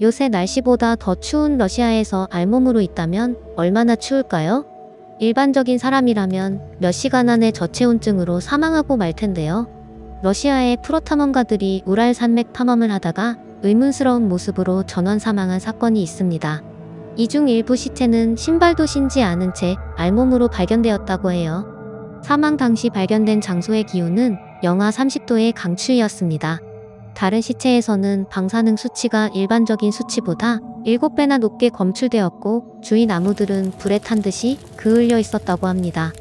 요새 날씨보다 더 추운 러시아에서 알몸으로 있다면 얼마나 추울까요? 일반적인 사람이라면 몇 시간 안에 저체온증으로 사망하고 말 텐데요. 러시아의 프로 탐험가들이 우랄 산맥 탐험을 하다가 의문스러운 모습으로 전원 사망한 사건이 있습니다. 이 중 일부 시체는 신발도 신지 않은 채 알몸으로 발견되었다고 해요. 사망 당시 발견된 장소의 기온은 영하 30도의 강추위였습니다. 다른 시체에서는 방사능 수치가 일반적인 수치보다 7배나 높게 검출되었고 주위 나무들은 불에 탄 듯이 그을려 있었다고 합니다.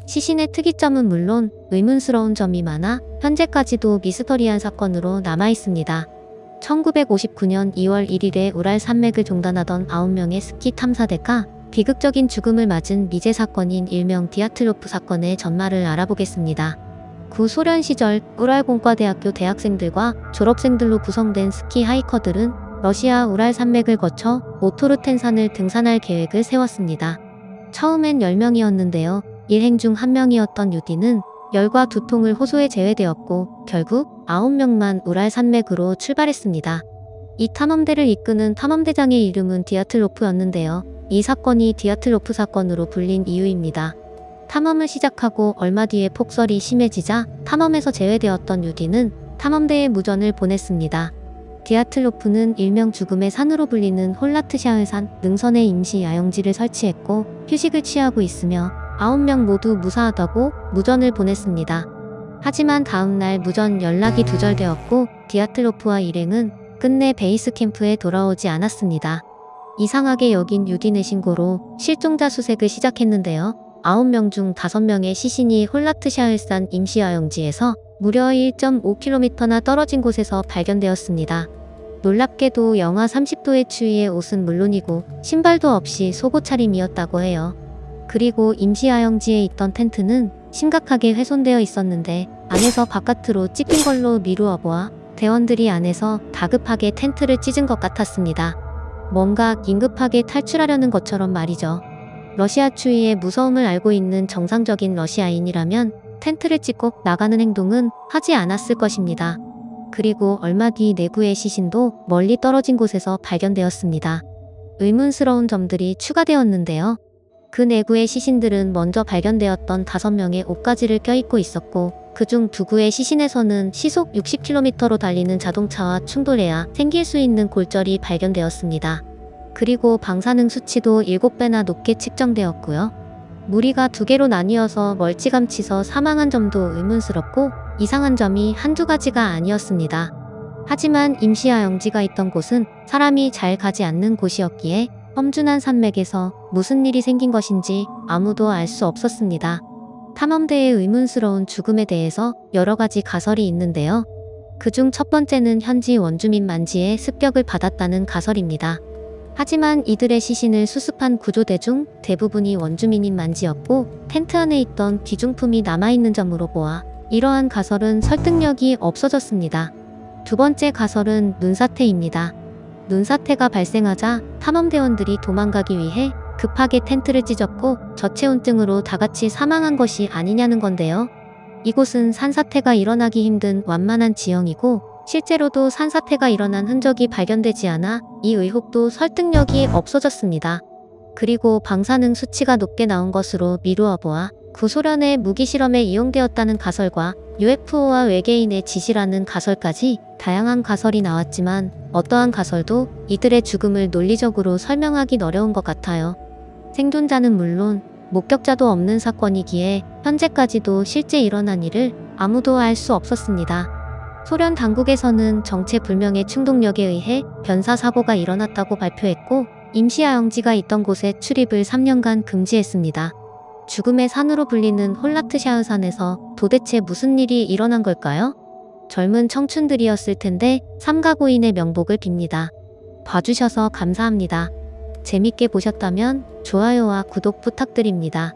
시신의 특이점은 물론 의문스러운 점이 많아 현재까지도 미스터리한 사건으로 남아있습니다. 1959년 2월 1일에 우랄 산맥을 종단하던 9명의 스키 탐사대가 비극적인 죽음을 맞은 미제 사건인 일명 디아틀로프 사건의 전말을 알아보겠습니다. 구소련 시절 우랄공과대학교 대학생들과 졸업생들로 구성된 스키 하이커들은 러시아 우랄 산맥을 거쳐 오토르텐 산을 등산할 계획을 세웠습니다. 처음엔 10명이었는데요. 일행 중 1명이었던 유디는 열과 두통을 호소해 제외되었고 결국 9명만 우랄 산맥으로 출발했습니다. 이 탐험대를 이끄는 탐험대장의 이름은 디아틀로프였는데요. 이 사건이 디아틀로프 사건으로 불린 이유입니다. 탐험을 시작하고 얼마 뒤에 폭설이 심해지자 탐험에서 제외되었던 유디는 탐험대에 무전을 보냈습니다. 디아틀로프는 일명 죽음의 산으로 불리는 홀라트샤흐산 능선에 임시 야영지를 설치했고 휴식을 취하고 있으며 9명 모두 무사하다고 무전을 보냈습니다. 하지만 다음날 무전 연락이 두절되었고 디아틀로프와 일행은 끝내 베이스 캠프에 돌아오지 않았습니다. 이상하게 여긴 유딘의 신고로 실종자 수색을 시작했는데요. 9명 중 5명의 시신이 홀라트샤흐산 임시야영지에서 무려 1.5km나 떨어진 곳에서 발견되었습니다. 놀랍게도 영하 30도의 추위에 옷은 물론이고 신발도 없이 속옷 차림이었다고 해요. 그리고 임시야영지에 있던 텐트는 심각하게 훼손되어 있었는데 안에서 바깥으로 찢긴 걸로 미루어 보아 대원들이 안에서 다급하게 텐트를 찢은 것 같았습니다. 뭔가 긴급하게 탈출하려는 것처럼 말이죠. 러시아 추위의 무서움을 알고 있는 정상적인 러시아인이라면 텐트를 찢고 나가는 행동은 하지 않았을 것입니다. 그리고 얼마 뒤 내구의 시신도 멀리 떨어진 곳에서 발견되었습니다. 의문스러운 점들이 추가되었는데요. 그 내구의 시신들은 먼저 발견되었던 5명의 옷가지를 껴입고 있었고 그중 2구의 시신에서는 시속 60km로 달리는 자동차와 충돌해야 생길 수 있는 골절이 발견되었습니다. 그리고 방사능 수치도 7배나 높게 측정되었고요. 무리가 2개로 나뉘어서 멀찌감치서 사망한 점도 의문스럽고 이상한 점이 한두 가지가 아니었습니다. 하지만 임시야영지가 있던 곳은 사람이 잘 가지 않는 곳이었기에 험준한 산맥에서 무슨 일이 생긴 것인지 아무도 알 수 없었습니다. 탐험대의 의문스러운 죽음에 대해서 여러 가지 가설이 있는데요. 그중 첫 번째는 현지 원주민 만지의 습격을 받았다는 가설입니다. 하지만 이들의 시신을 수습한 구조대 중 대부분이 원주민인 만지였고 텐트 안에 있던 귀중품이 남아있는 점으로 보아 이러한 가설은 설득력이 없어졌습니다. 두 번째 가설은 눈사태입니다. 눈사태가 발생하자 탐험대원들이 도망가기 위해 급하게 텐트를 찢었고 저체온증으로 다같이 사망한 것이 아니냐는 건데요. 이곳은 산사태가 일어나기 힘든 완만한 지형이고 실제로도 산사태가 일어난 흔적이 발견되지 않아 이 의혹도 설득력이 없어졌습니다. 그리고 방사능 수치가 높게 나온 것으로 미루어 보아 구소련의 무기실험에 이용되었다는 가설과 UFO와 외계인의 지시라는 가설까지 다양한 가설이 나왔지만 어떠한 가설도 이들의 죽음을 논리적으로 설명하긴 어려운 것 같아요. 생존자는 물론 목격자도 없는 사건이기에 현재까지도 실제 일어난 일을 아무도 알 수 없었습니다. 소련 당국에서는 정체불명의 충동력에 의해 변사사고가 일어났다고 발표했고 임시야영지가 있던 곳에 출입을 3년간 금지했습니다. 죽음의 산으로 불리는 홀라트샤흐산에서 도대체 무슨 일이 일어난 걸까요? 젊은 청춘들이었을 텐데 삼가 고인의 명복을 빕니다. 봐주셔서 감사합니다. 재밌게 보셨다면 좋아요와 구독 부탁드립니다.